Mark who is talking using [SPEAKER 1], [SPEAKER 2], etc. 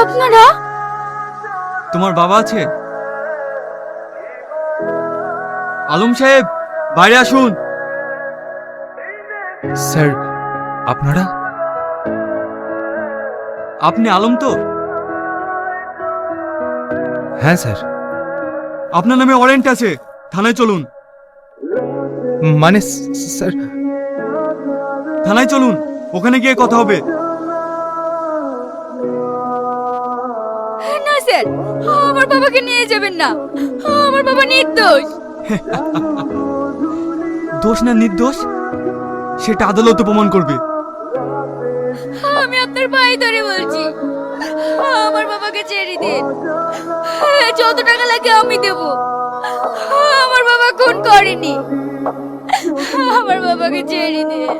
[SPEAKER 1] আপনারা?
[SPEAKER 2] তোমার বাবা আছে? আলম সাহেব, বাইরে আসুন।
[SPEAKER 3] স্যার, আপনারা?
[SPEAKER 2] আপনি আলম তো?
[SPEAKER 3] হ্যাঁ স্যার।
[SPEAKER 2] আপনার নামে ওয়ারেন্ট আছে, থানায় চলুন।
[SPEAKER 3] মানে স্যার,
[SPEAKER 2] থানায় চলুন, ওখানে গিয়ে কথা হবে।
[SPEAKER 1] না স্যার, আমার বাবাকে নিয়ে যাবেন না। আমার বাবা নির্দোষ।
[SPEAKER 2] দোষ না নির্দোষ সেটা আদালতে প্রমাণ করবে।
[SPEAKER 1] আমি আপনার ভাই ধরে বলছি, আমার বাবাকে ছেড়ে দিন। যত টাকা লাগে আমি দেব। আমার বাবা খুন করেনি। আমার বাবাকে ছেড়ে দিন।